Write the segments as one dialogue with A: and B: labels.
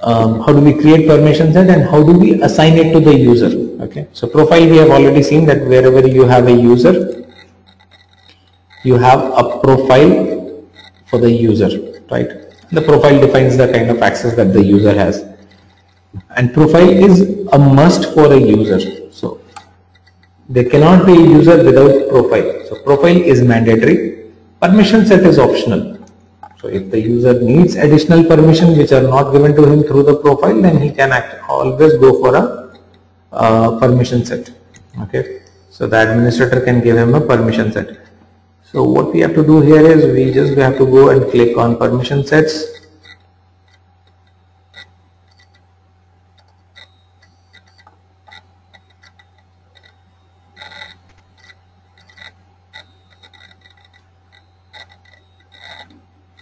A: how do we create permission set and how do we assign it to the user. Okay, so profile we have already seen that wherever you have a user, you have a profile for the user, right? The profile defines the kind of access that the user has, and profile is a must for a user. So there cannot be a user without profile. So profile is mandatory. Permission set is optional. So if the user needs additional permission which are not given to him through the profile, then he can always go for a permission set. Okay, so the administrator can give him a permission set. So what we have to do here is we have to go and click on permission sets.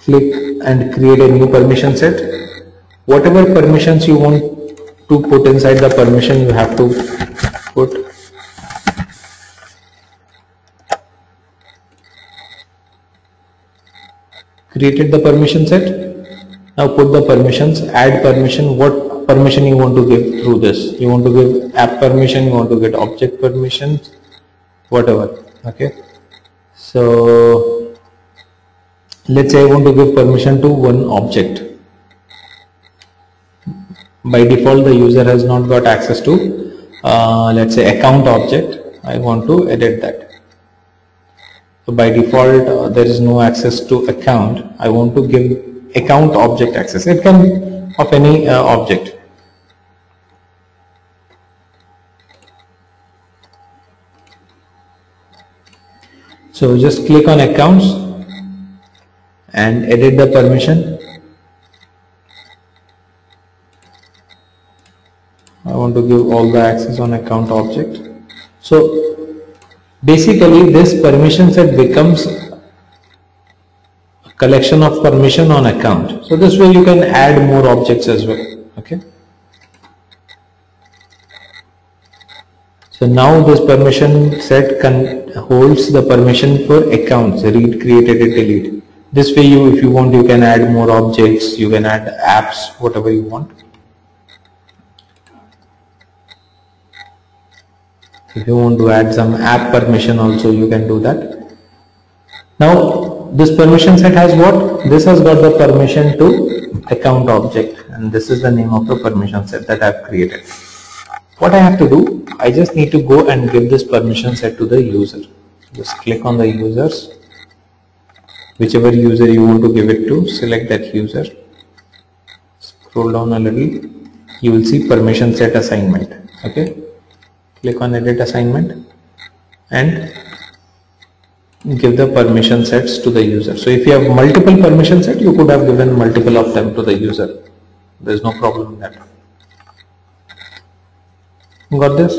A: Click and create a new permission set. Whatever permissions you want to put inside the permission, you have to put. Created the permission set. Now put the permissions, add permission, what permission you want to give through this. You want to give app permission, you want to get object permission, whatever. Okay, so let's say I want to give permission to one object. By default the user has not got access to let's say account object. I want to edit that. So by default there is no access to account. I want to give account object access. It can be of any object. So just click on accounts and edit the permission. I want to give all the access on account object. So basically this permission set becomes a collection of permission on account. So this way you can add more objects as well. Okay, so now this permission set holds the permission for accounts, read, create, edit, delete. This way if you want, you can add more objects, you can add apps, whatever you want. If you want to add some app permission also, you can do that. Now this permission set has what? This has got the permission to account object, and this is the name of the permission set that I have created. What I have to do, I just need to go and give this permission set to the user. Just click on the users, whichever user you want to give it to, select that user, scroll down a little, you will see permission set assignment. Okay, click on edit assignment and give the permission sets to the user. So if you have multiple permission sets, you could have given multiple of them to the user. There is no problem in that. Got this?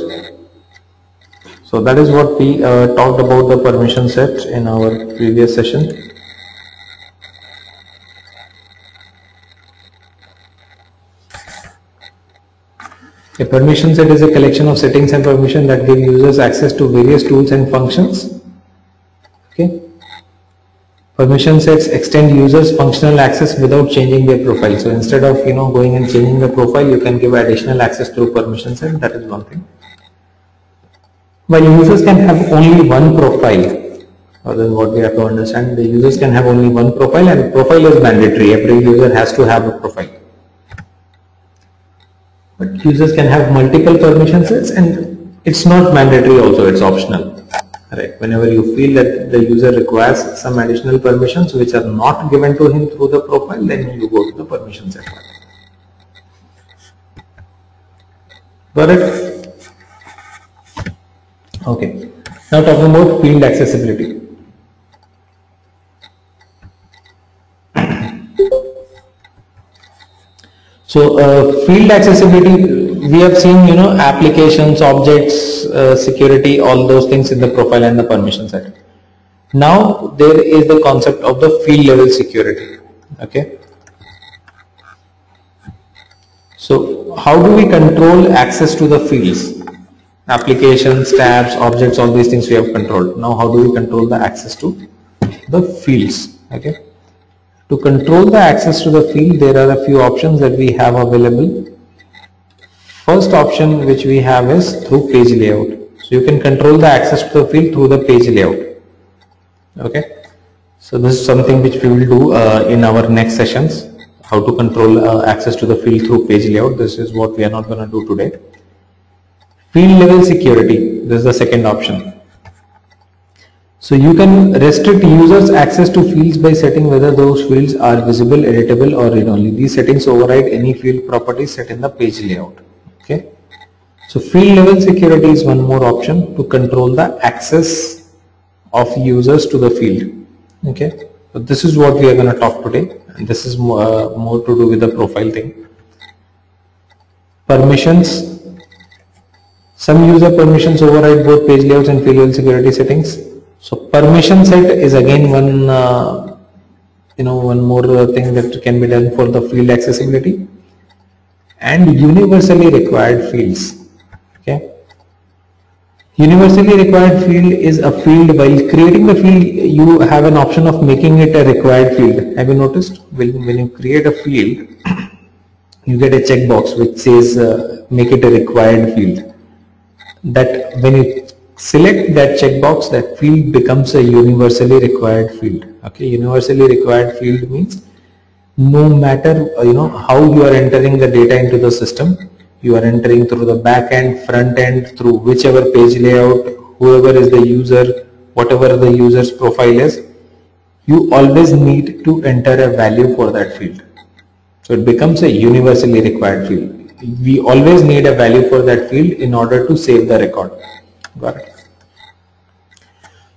A: So that is what we talked about the permission set in our previous session. A permission set is a collection of settings and permission that give users access to various tools and functions. Okay. Permission sets extend users functional access without changing their profile. So instead of going and changing the profile, you can give additional access through permission set. That is one thing. While users can have only one profile, or then what we have to understand, the users can have only one profile, and profile is mandatory. Every user has to have a profile. But users can have multiple permission sets, and it's not mandatory also, it's optional. Right. Whenever you feel that the user requires some additional permissions which are not given to him through the profile, then you go to the permission set. Got it? Okay. Now talking about field accessibility. So field accessibility, we have seen applications, objects, security, all those things in the profile and the permission set. Now there is the concept of the field level security. Okay. So how do we control access to the fields? Applications, tabs, objects, all these things we have controlled. Now how do we control the access to the fields? Okay. To control the access to the field, there are a few options that we have available. First option which we have is through page layout. So you can control the access to the field through the page layout. Okay. So this is something which we will do in our next sessions. How to control access to the field through page layout. This is what we are not going to do today. Field level security. This is the second option. So you can restrict users access to fields by setting whether those fields are visible, editable or read-only. These settings override any field properties set in the page layout. Okay. So field level security is one more option to control the access of users to the field. Okay. So this is what we are going to talk today, and this is more to do with the profile thing. Permissions. Some user permissions override both page layouts and field level security settings. So permission set is again one one more thing that can be done for the field accessibility. And universally required fields. Okay. Universally required field is a field. While creating the field, you have an option of making it a required field. Have you noticed? When you create a field, you get a checkbox which says make it a required field. That when you select that checkbox, that field becomes a universally required field. Okay, universally required field means no matter how you are entering the data into the system, you are entering through the back end, front end, through whichever page layout, whoever is the user, whatever the user's profile is, you always need to enter a value for that field. So it becomes a universally required field. We always need a value for that field in order to save the record. Got it.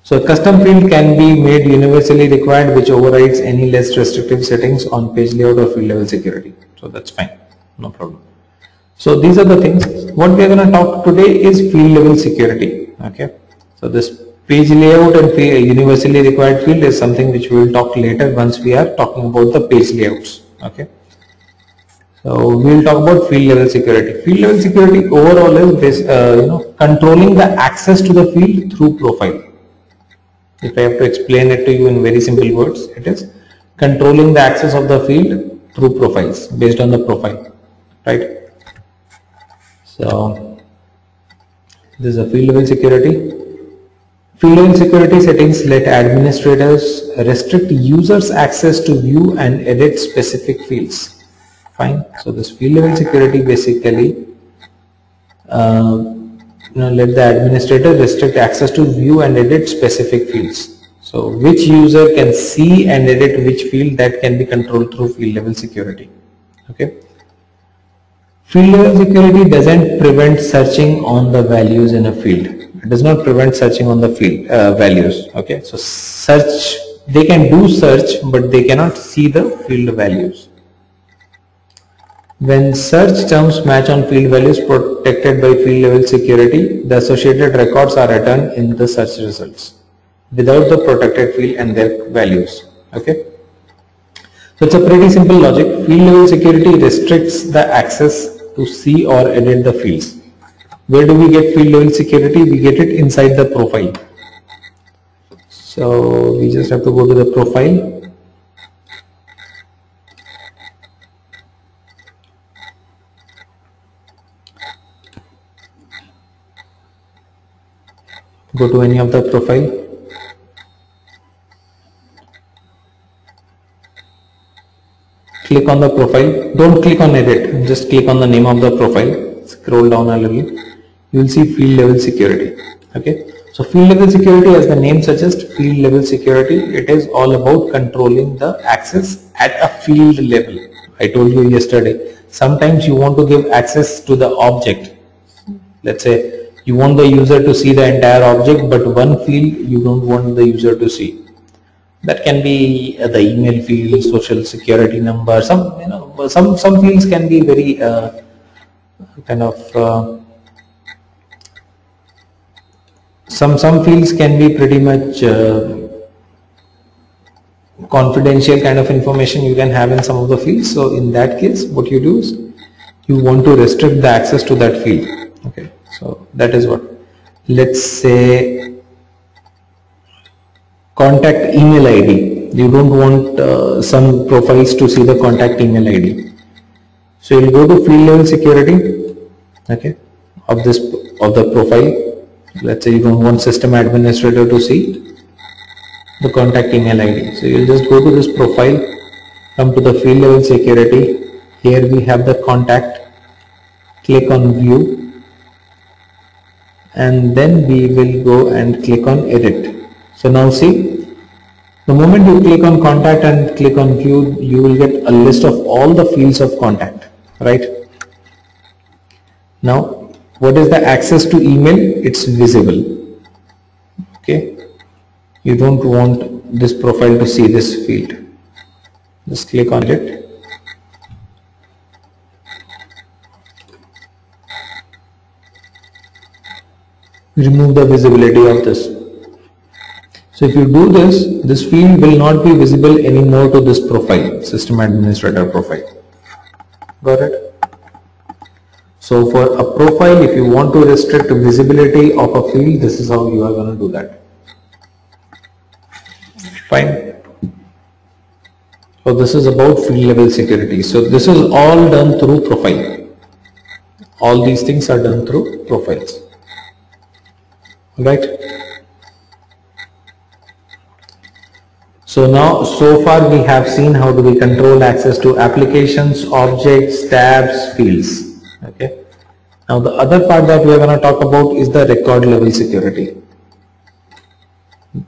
A: So a custom field can be made universally required, which overrides any less restrictive settings on page layout or field level security. So that's fine, no problem. So these are the things. What we are going to talk today is field level security. Okay. So this page layout and universally required field is something which we will talk later once we are talking about the page layouts. Okay. So we will talk about field level security. Field level security overall is controlling the access to the field through profile. If I have to explain it to you in very simple words, it is controlling the access of the field through profiles based on the profile, right? So this is a field level security. Field level security settings let administrators restrict users' access to view and edit specific fields. Fine. So this field level security basically let the administrator restrict access to view and edit specific fields. So which user can see and edit which field, that can be controlled through field level security. Okay. Field level security doesn't prevent searching on the values in a field. It does not prevent searching on the field values. Okay. So search, they can do search, but they cannot see the field values. When search terms match on field values protected by field level security, the associated records are returned in the search results without the protected field and their values. Okay. So it's a pretty simple logic. Field level security restricts the access to see or edit the fields. Where do we get field level security? We get it inside the profile. So we just have to go to the profile. Go to any of the profile. Click on the profile. Don't click on edit. Just click on the name of the profile. Scroll down a little. You will see field level security. Okay. So field level security, as the name suggests, field level security, it is all about controlling the access at a field level. I told you yesterday. Sometimes you want to give access to the object. Let's say you want the user to see the entire object, but one field you don't want the user to see. That can be the email field, social security number. Some fields can be very some fields can be pretty much confidential kind of information you can have in some of the fields. So in that case, what you do is you want to restrict the access to that field. Okay. So that is what, let's say contact email ID. You don't want some profiles to see the contact email ID. So you'll go to field level security, okay, of the profile. Let's say you don't want system administrator to see the contact email ID. So you'll just go to this profile, come to the field level security. Here we have the contact. Click on view, and then we will go and click on edit. So now see, the moment you click on contact and click on view, you will get a list of all the fields of contact, right? Now, what is the access to email? It's visible. Okay. You don't want this profile to see this field. Just click on it. Remove the visibility of this. So if you do this, this field will not be visible anymore to this profile, system administrator profile. Got it? So for a profile, if you want to restrict visibility of a field, this is how you are going to do that. Fine. So this is about field level security. So this is all done through profile. All these things are done through profiles. Right? So now, so far we have seen how do we control access to applications, objects, tabs, fields. Okay. Now the other part that we are going to talk about is the record level security.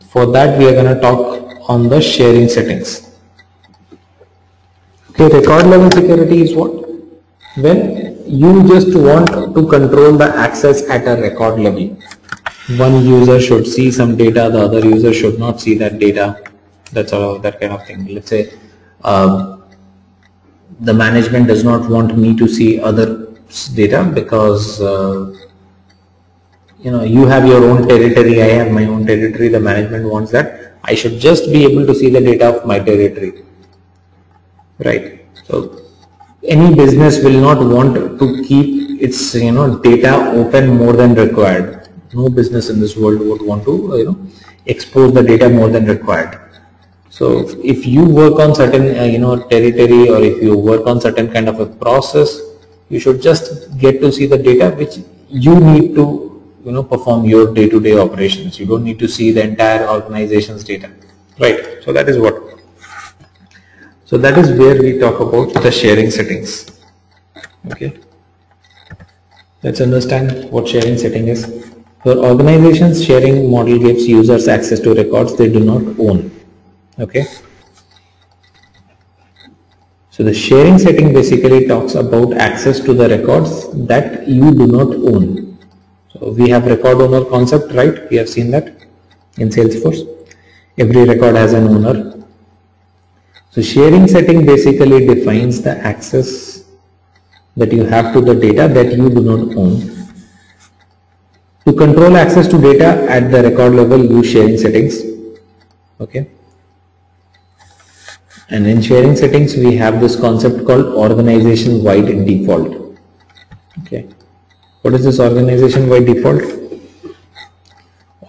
A: For that we are going to talk on the sharing settings. Okay, record level security is what? When you just want to control the access at a record level. One user should see some data, the other user should not see that data. That's all, that kind of thing. Let's say the management does not want me to see other data because you have your own territory, I have my own territory. The management wants that I should just be able to see the data of my territory, right? So any business will not want to keep its data open more than required. No business in this world would want to expose the data more than required. So if you work on certain territory, or if you work on certain kind of a process, you should just get to see the data which you need to perform your day-to-day operations. You don't need to see the entire organization's data, right? So that is what. So that is where we talk about the sharing settings. Okay. Let's understand what sharing setting is. For organizations, sharing model gives users access to records they do not own. Okay. So the sharing setting basically talks about access to the records that you do not own. So we have record owner concept, right? We have seen that in Salesforce. Every record has an owner. So sharing setting basically defines the access that you have to the data that you do not own. To control access to data at the record level, use sharing settings. Okay. And in sharing settings, we have this concept called organization-wide default. Okay. What is this organization-wide default?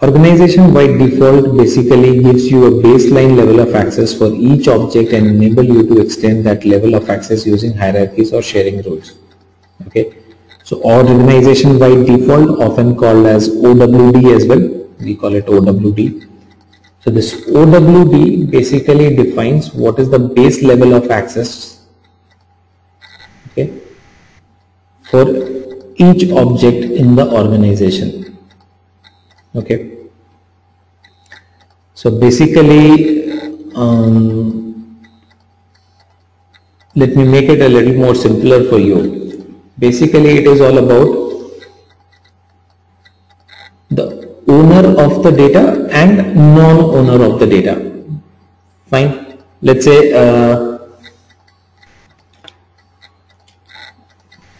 A: Organization-wide default basically gives you a baseline level of access for each object and enable you to extend that level of access using hierarchies or sharing rules. Okay. So organization-wide default, often called as OWD as well. We call it OWD. So this OWD basically defines what is the base level of access, okay, for each object in the organization. Okay. So basically, let me make it a little more simpler for you. Basically, it is all about the owner of the data and non-owner of the data. Fine. Let's say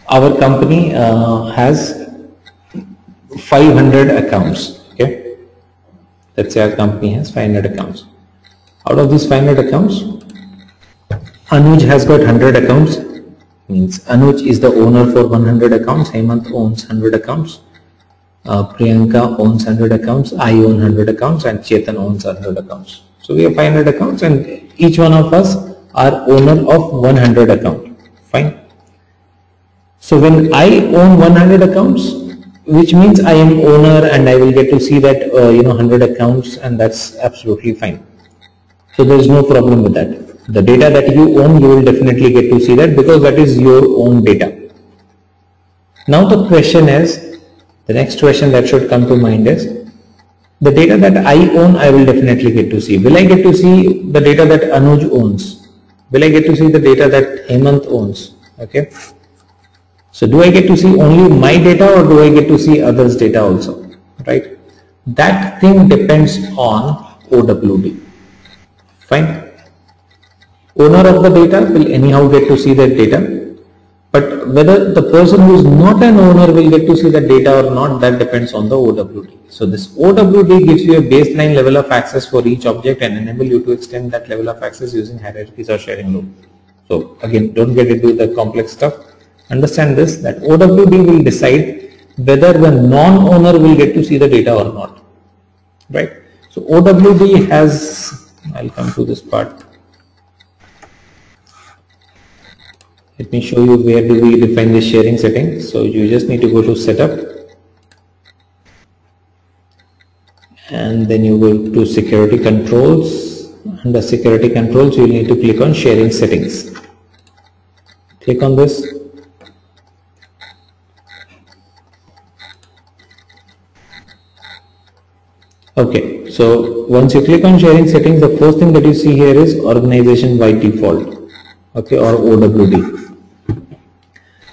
A: our company has 500 accounts. Okay. Let's say our company has 500 accounts. Out of these 500 accounts, Anuj has got 100 accounts. Means Anuj is the owner for 100 accounts, Hemant owns 100 accounts, Priyanka owns 100 accounts, I own 100 accounts, and Chetan owns 100 accounts. So we have 500 accounts and each one of us are owner of 100 account. Fine. So when I own 100 accounts, which means I am owner and I will get to see that 100 accounts, and that's absolutely fine. So there is no problem with that. The data that you own, you will definitely get to see that because that is your own data. Now the question is, the next question that should come to mind is, the data that I own, I will definitely get to see. Will I get to see the data that Anuj owns? Will I get to see the data that Hemant owns? Okay. So do I get to see only my data or do I get to see others' data also? Right? That thing depends on OWD. Fine. Owner of the data will anyhow get to see that data, but whether the person who is not an owner will get to see the data or not, that depends on the OWD. So this OWD gives you a baseline level of access for each object and enable you to extend that level of access using hierarchies or sharing loop. So again, don't get into the complex stuff. Understand this, that OWD will decide whether the non-owner will get to see the data or not. Right? So OWD has, I'll come to this part. Let me show you where do we define the sharing settings. So you just need to go to setup and then you go to security controls. Under security controls, you need to click on sharing settings. Click on this. Okay, so once you click on sharing settings, the first thing that you see here is organization by default, okay, or OWD.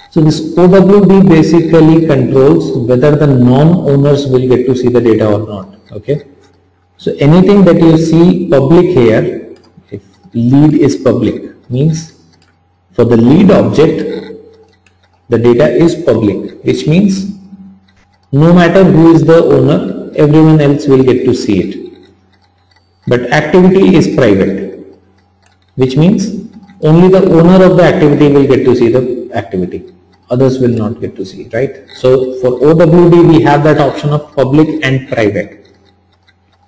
A: So this OWD basically controls whether the non-owners will get to see the data or not, okay. So anything that you see public here, if lead is public, means for the lead object, the data is public, which means no matter who is the owner, everyone else will get to see it. But activity is private, which means only the owner of the activity will get to see the activity. Others will not get to see, right? So for OWD, we have that option of public and private.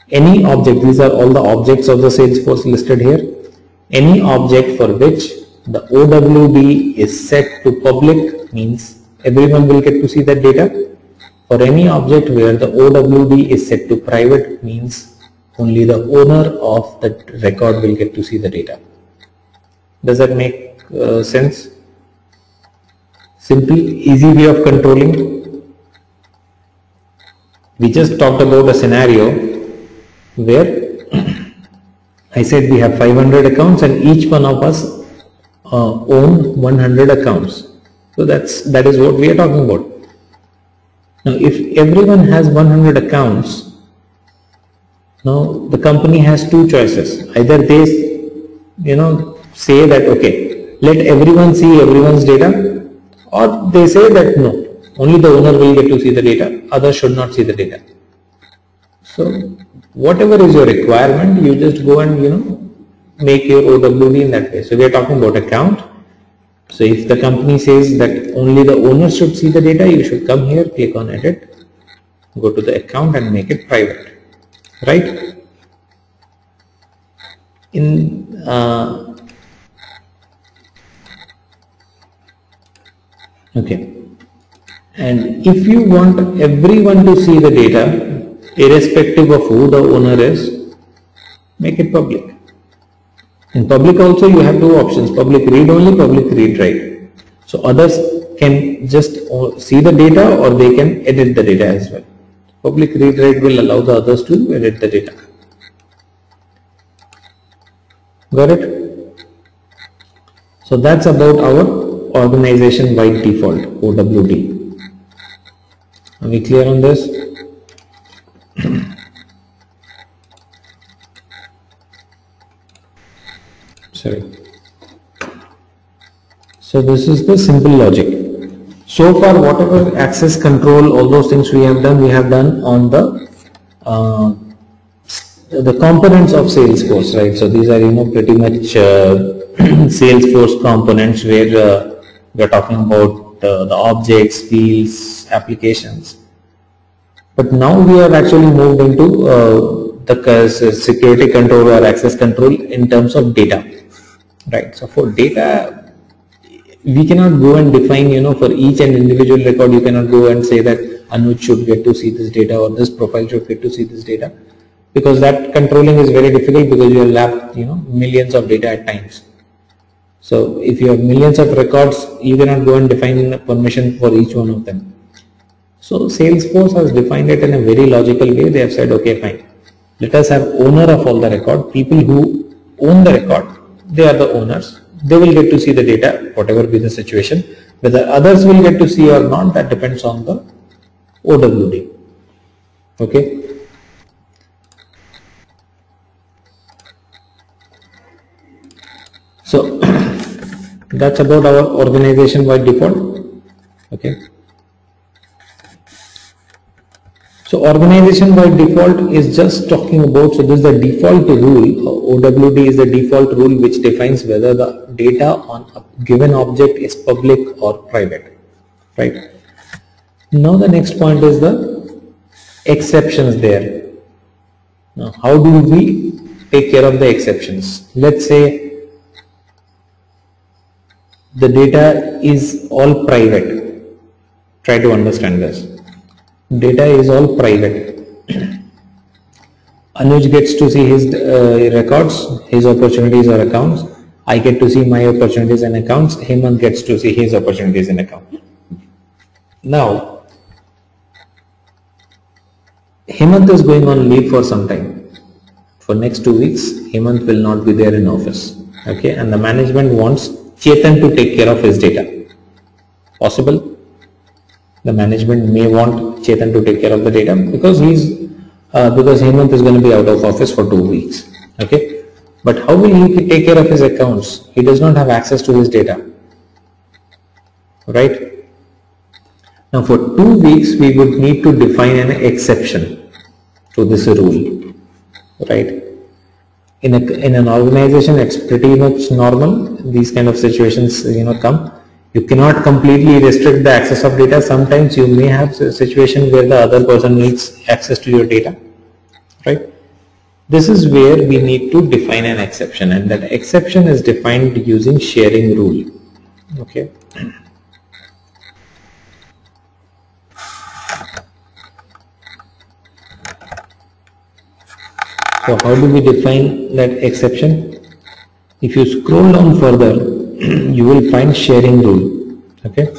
A: Any object, these are all the objects of the Salesforce listed here. Any object for which the OWD is set to public means everyone will get to see that data. For any object where the OWD is set to private means only the owner of the record will get to see the data. Does that make sense? Simple, easy way of controlling. We just talked about a scenario where I said we have 500 accounts and each one of us own 100 accounts. So that is what we are talking about. Now, if everyone has 100 accounts, now the company has two choices. Either they, say that, okay, let everyone see everyone's data, or they say that no, only the owner will get to see the data, others should not see the data. So, whatever is your requirement, you just go and, make your OWD in that way. So, we are talking about account. So if the company says that only the owner should see the data, you should come here, click on edit, go to the account and make it private, right? Okay. And if you want everyone to see the data, irrespective of who the owner is, make it public. In public also you have two options, public read only, public read write. So others can just see the data or they can edit the data as well. Public read write will allow the others to edit the data. Got it? So that's about our organization by default, OWD. Are we clear on this? Sorry. So this is the simple logic. So far, whatever access control, all those things we have done on the components of Salesforce, right? So these are pretty much Salesforce components where we are talking about the objects, fields, applications. But now we have actually moved into the security control or access control in terms of data, right? So for data, we cannot go and define, for each and individual record, you cannot go and say that Anuj should get to see this data or this profile should get to see this data, because that controlling is very difficult, because you will have, millions of data at times. So if you have millions of records, you cannot go and define permission for each one of them. So Salesforce has defined it in a very logical way. They have said, okay, fine, let us have owner of all the record. People who own the record, they are the owners. They will get to see the data, whatever be the situation. Whether others will get to see or not, that depends on the OWD. Okay. So that's about our organization by default. Okay. So organization by default is just talking about, so this is the default rule. OWD is the default rule which defines whether the data on a given object is public or private, right? Now the next point is the exceptions there. Now how do we take care of the exceptions? Let's say the data is all private. Try to understand this. Data is all private. Anuj gets to see his records, his opportunities or accounts. I get to see my opportunities and accounts. Hemant gets to see his opportunities and accounts. Now, Hemant is going on leave for some time. For next 2 weeks, Hemant will not be there in office. Okay, and the management wants Chetan to take care of his data. Possible? The management may want Chetan to take care of the data because because Hemant is going to be out of office for 2 weeks. Okay, but how will he take care of his accounts? He does not have access to his data, right? Now for 2 weeks we would need to define an exception to this rule, right? In an organization, it's pretty much normal. These kind of situations, come. You cannot completely restrict the access of data. Sometimes you may have a situation where the other person needs access to your data, right? This is where we need to define an exception, and that exception is defined using sharing rule. Okay. So how do we define that exception? If you scroll down further, you will find sharing rule. Okay.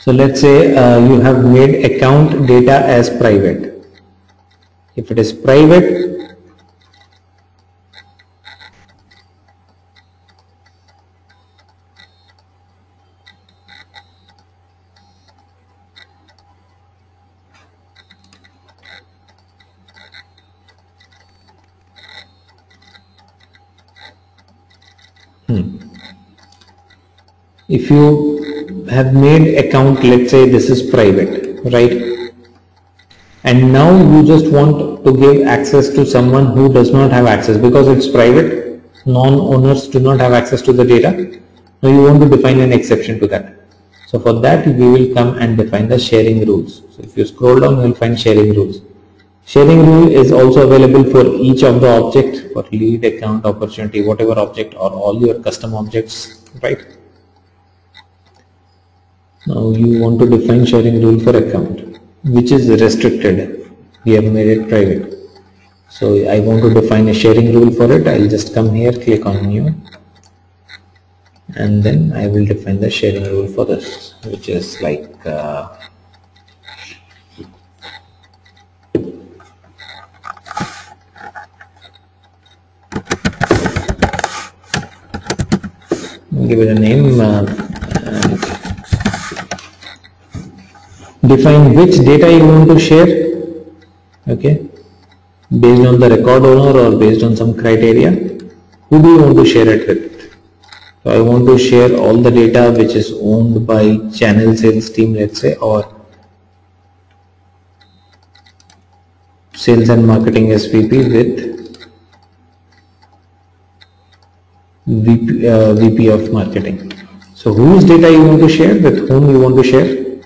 A: So let's say you have made account data as private. If it is private, if you have made account, let's say this is private, right? And now you just want to give access to someone who does not have access because it's private, non-owners do not have access to the data. Now you want to define an exception to that. So for that we will come and define the sharing rules. So if you scroll down, you will find sharing rules. Sharing rule is also available for each of the object, for lead, account, opportunity, whatever object, or all your custom objects, right? Now you want to define sharing rule for account, which is restricted. We have made it private. So I want to define a sharing rule for it. I'll just come here, click on new, and then I will define the sharing rule for this, which is like give it a name and define which data you want to share, okay, based on the record owner or based on some criteria. Who do you want to share it with? So I want to share all the data which is owned by channel sales team, let's say, or sales and marketing SVP with VP of marketing. So whose data you want to share, with whom you want to share,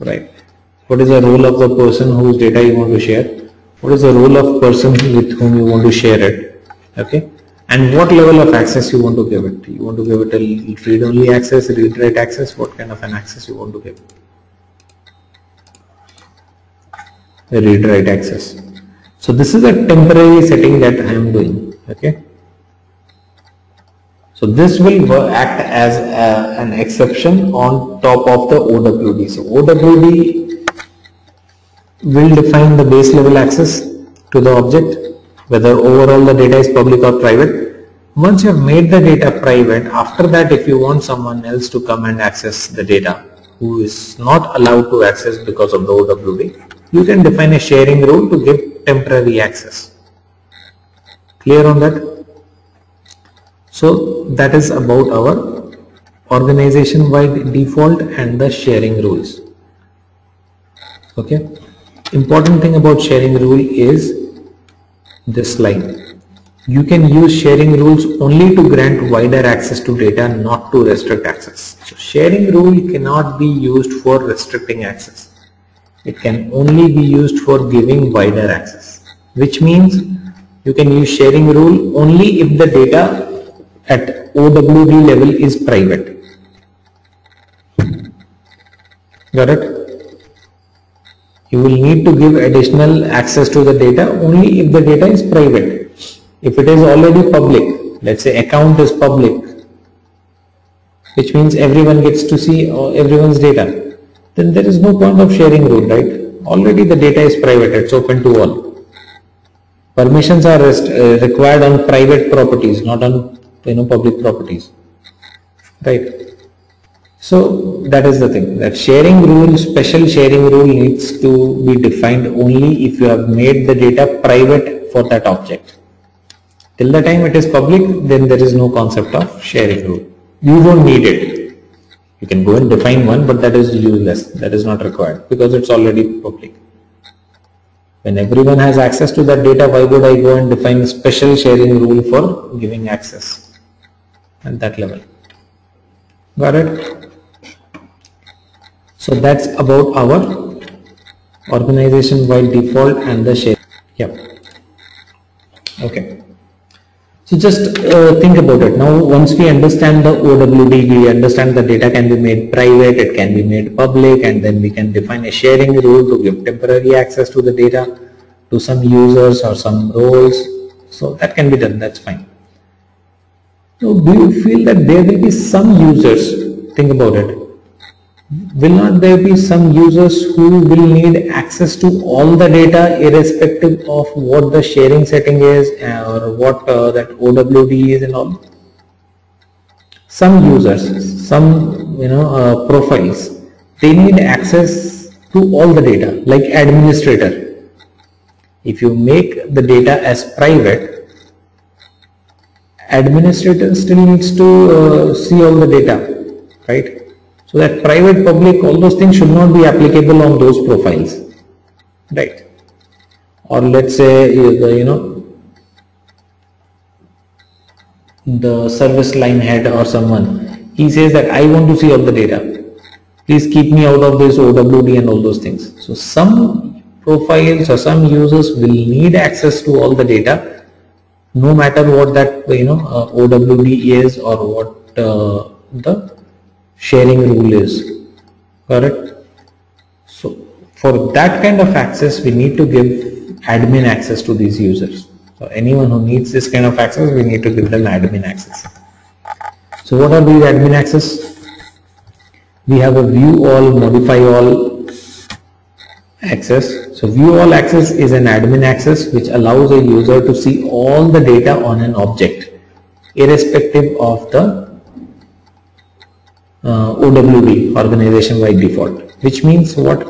A: right? What is the role of the person whose data you want to share? what is the role of person with whom you want to share it, okay, and what level of access you want to give it. You want to give it a read-only access, read-write access, what kind of an access you want to give? A read-write access. So this is a temporary setting that I am doing, okay. So this will act as an exception on top of the OWD. So OWD will define the base level access to the object, whether overall the data is public or private. Once you have made the data private, after that if you want someone else to come and access the data who is not allowed to access because of the OWD, you can define a sharing rule to give temporary access. Clear on that? So that is about our organization-wide default and the sharing rules. Okay. Important thing about sharing rule is this line. You can use sharing rules only to grant wider access to data, not to restrict access. So sharing rule cannot be used for restricting access. It can only be used for giving wider access, which means you can use sharing rule only if the data at OWD level is private. Got it? You will need to give additional access to the data only if the data is private. If it is already public, let's say account is public, which means everyone gets to see everyone's data, then there is no point of sharing rule, right? Already the data is private, it's open to all. Permissions are required on private properties, not on public properties, right? So that is the thing, that sharing rule, special sharing rule needs to be defined only if you have made the data private for that object. Till the time it is public, then there is no concept of sharing rule. You don't need it. You can go and define one, but that is useless. That is not required because it's already public. When everyone has access to that data, why would I go and define a special sharing rule for giving access at that level? Got it? So that's about our organization-wide default and the share. Yep. Okay. So just think about it. Now once we understand the OWD, we understand the data can be made private, it can be made public, and then we can define a sharing rule to give temporary access to the data to some users or some roles. So that can be done, that's fine. Now do you feel that there will be some users, think about it, will not there be some users who will need access to all the data irrespective of what the sharing setting is or what that OWD is and all? Some users, some profiles, they need access to all the data, like administrator. If you make the data as private, administrator still needs to see all the data, right? So that private, public, all those things should not be applicable on those profiles, right? Or let's say the service line head or someone, he says that I want to see all the data. Please keep me out of this OWD and all those things. So some profiles or some users will need access to all the data, no matter what that OWD is or what the sharing rule is. Correct? So for that kind of access, we need to give admin access to these users. So anyone who needs this kind of access, we need to give them admin access. So what are these admin access? We have a view all, modify all access. So view all access is an admin access which allows a user to see all the data on an object irrespective of the OWD, organization-wide default, which means what?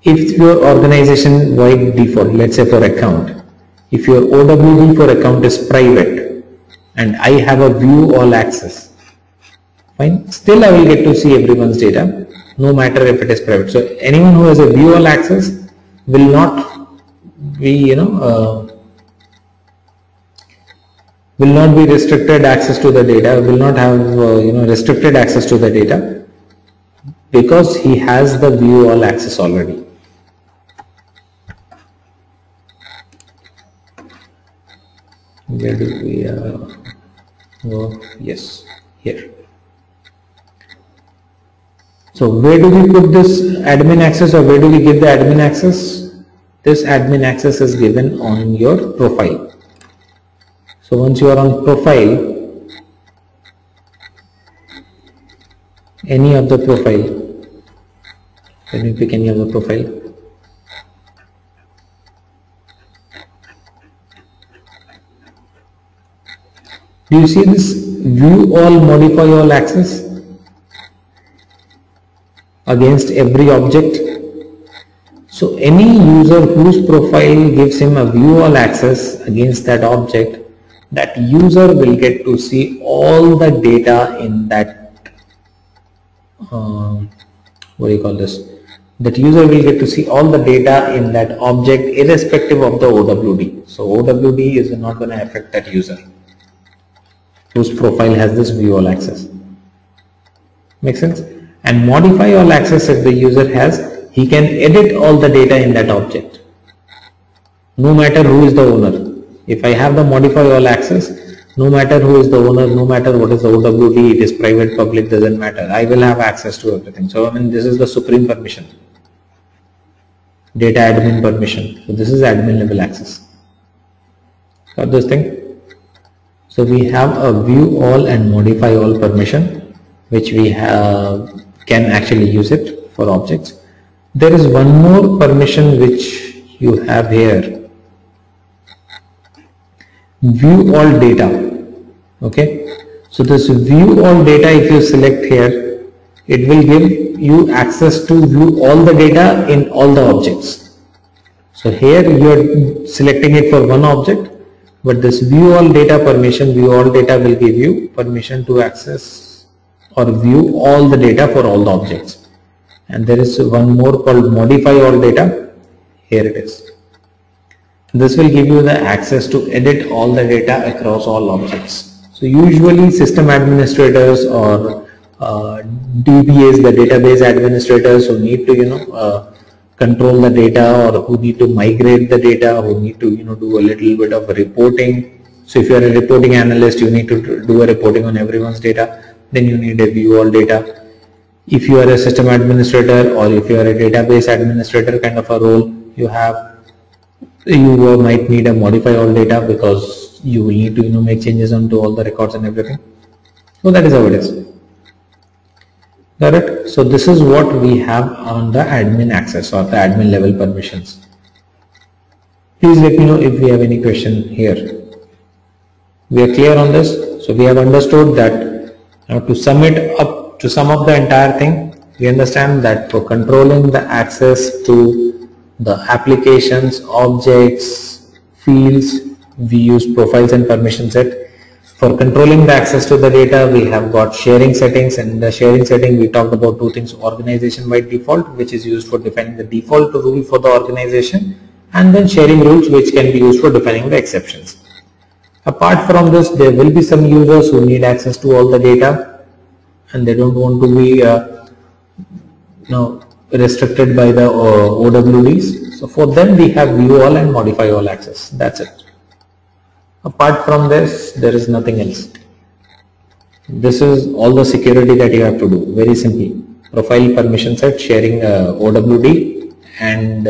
A: If your organization-wide default, let's say for account, if your OWD for account is private and I have a view all access, fine, still I will get to see everyone's data, no matter if it is private. So anyone who has a view all access will not be, will not be restricted access to the data, will not have restricted access to the data because he has the view all access already. where do we yes, here. So where do we put this admin access, or where do we give the admin access? This admin access is given on your profile. So once you are on profile, any of the profile, let me pick any of the profile. Do you see this view all, modify all access against every object? So any user whose profile gives him a view all access against that object, that user will get to see all the data in that what do you call this? That user will get to see all the data in that object irrespective of the OWD. So OWD is not going to affect that user whose profile has this view all access. Make sense? And modify all access, if the user has, he can edit all the data in that object, no matter who is the owner. If I have the modify all access, no matter who is the owner, no matter what is the OWD, it is private, public, doesn't matter. I will have access to everything. So I mean, this is the supreme permission, data admin permission. So this is admin level access. Got this thing? So we have a view all and modify all permission, which we can actually use it for objects. There is one more permission which you have here. View all data. Okay, so this view all data, if you select here, it will give you access to view all the data in all the objects. So here you are selecting it for one object, but this view all data permission, view all data will give you permission to access or view all the data for all the objects. And there is one more called modify all data. Here it is. This will give you the access to edit all the data across all objects. So usually system administrators or DBAs, the database administrators, who need to control the data, or who need to migrate the data, who need to do a little bit of reporting. So if you are a reporting analyst, you need to do a reporting on everyone's data, then you need a view all data. If you are a system administrator, or if you are a database administrator kind of a role, you might need a modify all data, because you will need to make changes onto all the records and everything. So that is how it is. Got it? So this is what we have on the admin access or the admin level permissions. Please let me know if we have any question here. We are clear on this. So we have understood that to sum up the entire thing, we understand that for controlling the access to the applications, objects, fields, we use profiles and permission set. For controlling the access to the data, we have got sharing settings, and in the sharing setting we talked about two things: organization by default, which is used for defining the default rule for the organization, and then sharing rules, which can be used for defining the exceptions. Apart from this, there will be some users who need access to all the data and they don't want to be restricted by the OWDs. So for them we have view all and modify all access. That's it. Apart from this, there is nothing else. This is all the security that you have to do. Very simple. Profile permission set, sharing OWD and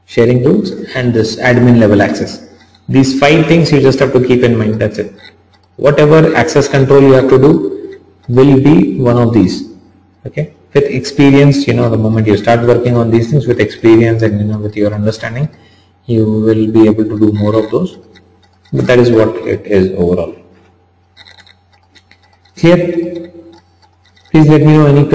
A: sharing rules, and this admin level access. These 5 things you just have to keep in mind. That's it. Whatever access control you have to do will be one of these. Okay. With experience, the moment you start working on these things with experience and with your understanding, you will be able to do more of those. But that is what it is overall. Clear? Please let me know any questions.